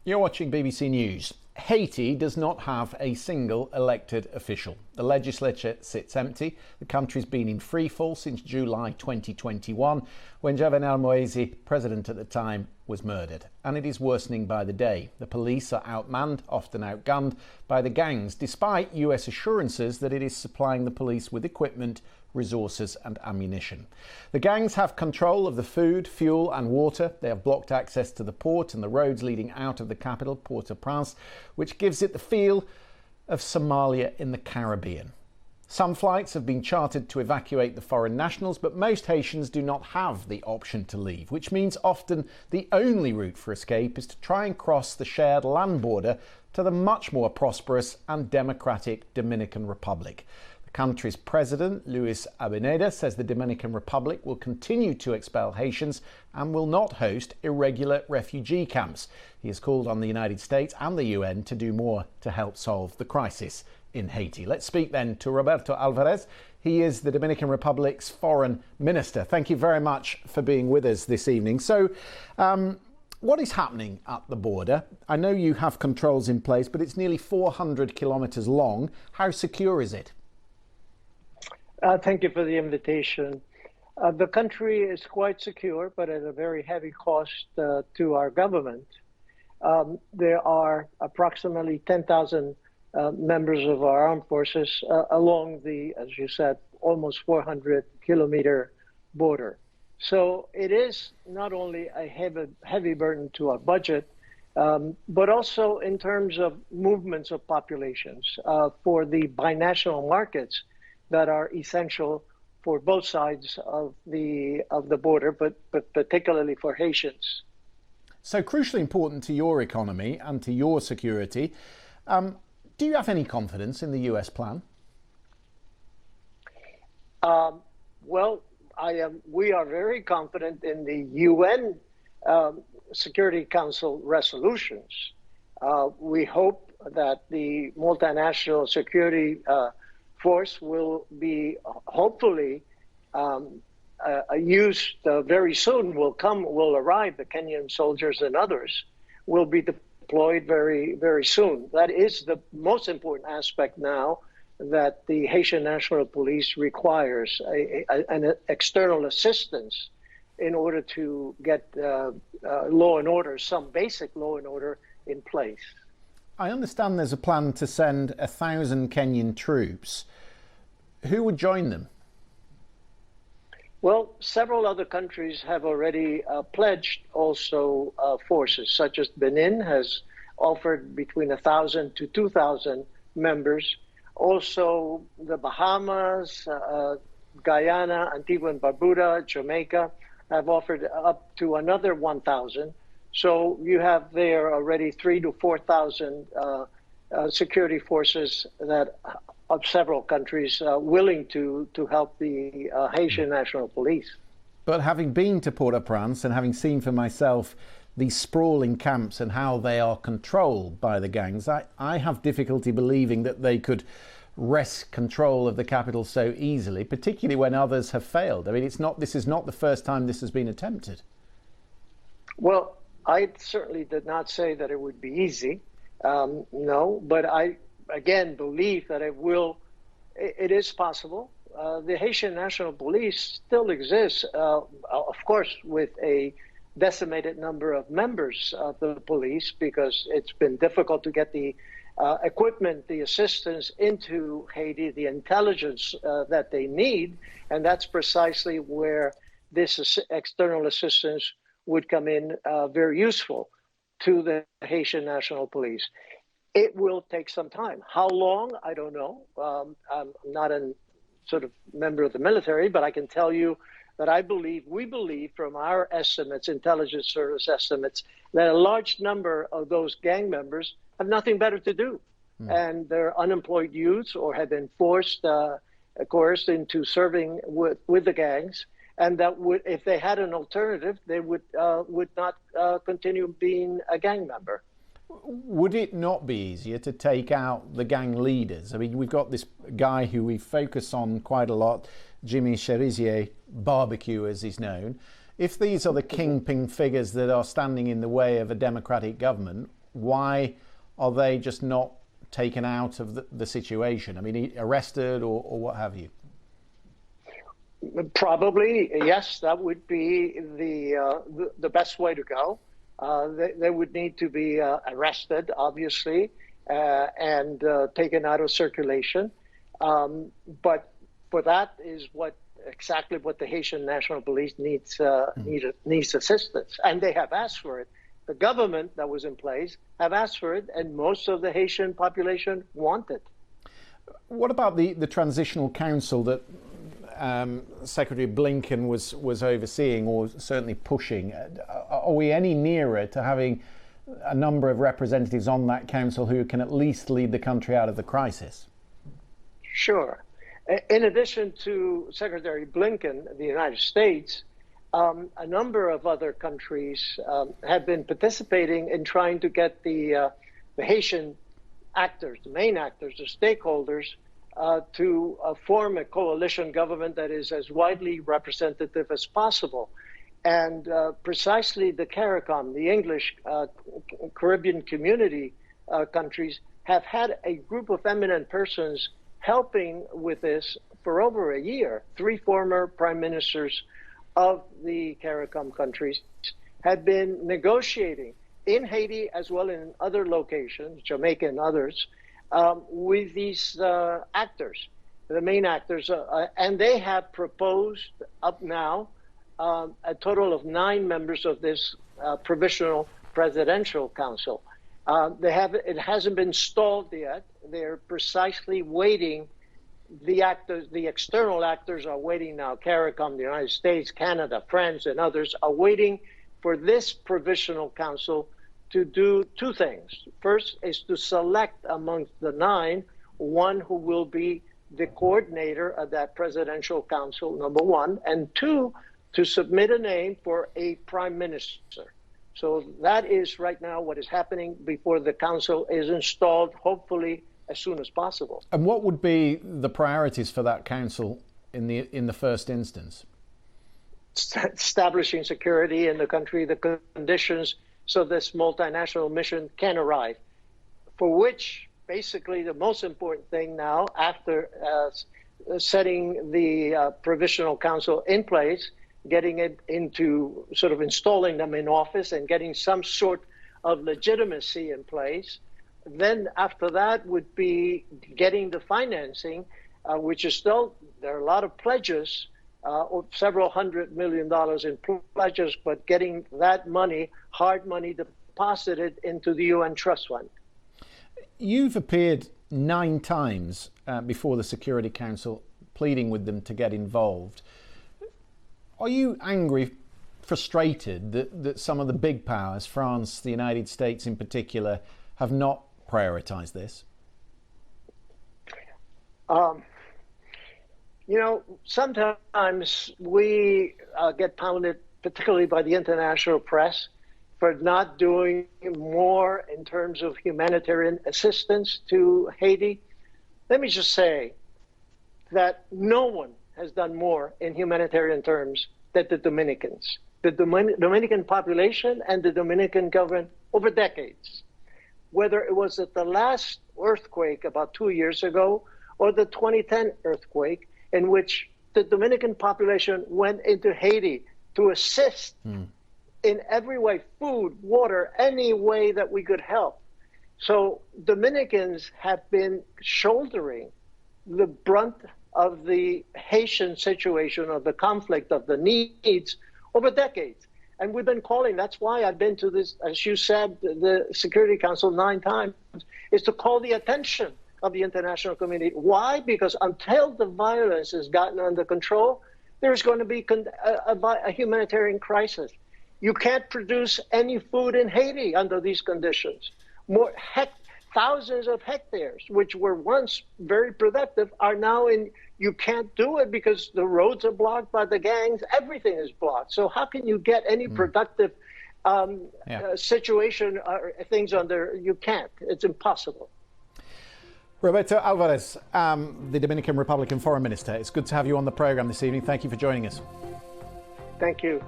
You're watching BBC News. Haiti does not have a single elected official. The legislature sits empty. The country's been in freefall since July 2021, when Jovenel Moise, president at the time, was murdered. And it is worsening by the day. The police are outmanned, often outgunned, by the gangs, despite US assurances that it is supplying the police with equipment, resources and ammunition. The gangs have control of the food, fuel and water. They have blocked access to the port and the roads leading out of the capital, Port-au-Prince, which gives it the feel of Somalia in the Caribbean. Some flights have been chartered to evacuate the foreign nationals, but most Haitians do not have the option to leave, which means often the only route for escape is to try and cross the shared land border to the much more prosperous and democratic Dominican Republic. The country's president, Luis Abineda, says the Dominican Republic will continue to expel Haitians and will not host irregular refugee camps. He has called on the United States and the UN to do more to help solve the crisis in Haiti. Let's speak then to Roberto Álvarez. He is the Dominican Republic's foreign minister. Thank you very much for being with us this evening. So, what is happening at the border? I know you have controls in place, but it's nearly 400 kilometres long. How secure is it? Thank you for the invitation. The country is quite secure, but at a very heavy cost to our government. There are approximately 10,000 members of our armed forces along the, as you said, almost 400-kilometer border. So it is not only a heavy burden to our budget, but also in terms of movements of populations for the binational markets that are essential for both sides of the border, but particularly for Haitians. So crucially important to your economy and to your security. Do you have any confidence in the US plan? Well, we are very confident in the UN Security Council resolutions. We hope that the multinational security force will be hopefully used very soon, will arrive. The Kenyan soldiers and others will be deployed very, very soon. That is the most important aspect now, that the Haitian National Police requires an external assistance in order to get law and order, some basic law and order in place. I understand there's a plan to send 1,000 Kenyan troops. Who would join them? Well, several other countries have already pledged also forces, such as Benin has offered between 1,000 to 2,000 members. Also, the Bahamas, Guyana, Antigua and Barbuda, Jamaica have offered up to another 1,000. So you have there already 3,000 to 4,000 security forces that of several countries willing to help the Haitian National Police. But having been to Port-au-Prince and having seen for myself these sprawling camps and how they are controlled by the gangs, I have difficulty believing that they could wrest control of the capital so easily, particularly when others have failed. I mean, this is not the first time this has been attempted. Well, I certainly did not say that it would be easy. No, but I, again, believe that it is possible. The Haitian National Police still exists, of course, with a decimated number of members of the police, because it's been difficult to get the equipment, the assistance into Haiti, the intelligence that they need. And that's precisely where this external assistance would come in very useful to the Haitian National Police. It will take some time. How long? I don't know. I'm not a sort of member of the military, but I can tell you that we believe from our estimates, intelligence service estimates, that a large number of those gang members have nothing better to do. And they're unemployed youths or have been coerced into serving with the gangs. And that would, if they had an alternative, they would not continue being a gang member. Would it not be easier to take out the gang leaders? I mean, we've got this guy who we focus on quite a lot, Jimmy Cherizier Barbecue, as he's known. If these are the kingpin figures that are standing in the way of a democratic government, Why are they just not taken out of the situation? I mean, arrested or what have you? Probably, yes, that would be the best way to go. They would need to be arrested, obviously, and taken out of circulation. But for that is exactly what the Haitian National Police needs assistance, and they have asked for it. The government that was in place have asked for it, and most of the Haitian population want it. What about the transitional council that Secretary Blinken was overseeing, or certainly pushing? Are we any nearer to having a number of representatives on that council who can at least lead the country out of the crisis? Sure. In addition to Secretary Blinken, the United States, a number of other countries have been participating in trying to get the Haitian actors, the main actors, the stakeholders, to form a coalition government that is as widely representative as possible. And precisely the CARICOM, the English Caribbean community countries, have had a group of eminent persons helping with this for over a year. 3 former prime ministers of the CARICOM countries had been negotiating in Haiti as well as in other locations, Jamaica and others, with these actors, the main actors, and they have proposed up now a total of 9 members of this provisional presidential council. It hasn't been stalled yet. They're precisely waiting. The actors, the external actors are waiting now. CARICOM, the United States, Canada, France, and others are waiting for this provisional council to do 2 things. First is to select amongst the 9 one who will be the coordinator of that presidential council, number 1, and 2, to submit a name for a prime minister. So that is right now what is happening before the council is installed, hopefully as soon as possible. And what would be the priorities for that council in the first instance? Establishing security in the country, the conditions so this multinational mission can arrive, for which basically the most important thing now, after setting the provisional council in place, getting it into sort of installing them in office and getting some sort of legitimacy in place. Then after that would be getting the financing, which is still, there are a lot of pledges, several $100 million in pledges, but getting that money, hard money, deposited into the UN Trust Fund. You've appeared 9 times before the Security Council, pleading with them to get involved. Are you angry, frustrated that some of the big powers, France, the United States in particular, have not prioritised this? You know, sometimes we get pounded, particularly by the international press, for not doing more in terms of humanitarian assistance to Haiti. Let me just say that no one has done more in humanitarian terms than the Dominicans, the Dominican population and the Dominican government over decades. Whether it was at the last earthquake about 2 years ago or the 2010 earthquake, in which the Dominican population went into Haiti to assist in every way, food, water, any way that we could help. So Dominicans have been shouldering the brunt of the Haitian situation, of the conflict, of the needs over decades. And we've been calling, that's why I've been to this, as you said, the Security Council 9 times, is to call the attention of the international community. Why? Because until the violence has gotten under control, there's going to be a humanitarian crisis. You can't produce any food in Haiti under these conditions. Thousands of hectares, which were once very productive, are now you can't do it because the roads are blocked by the gangs. Everything is blocked. So how can you get any productive situation or things under? You can't. It's impossible. Roberto Álvarez, the Dominican Republican Foreign Minister. It's good to have you on the program this evening. Thank you for joining us. Thank you.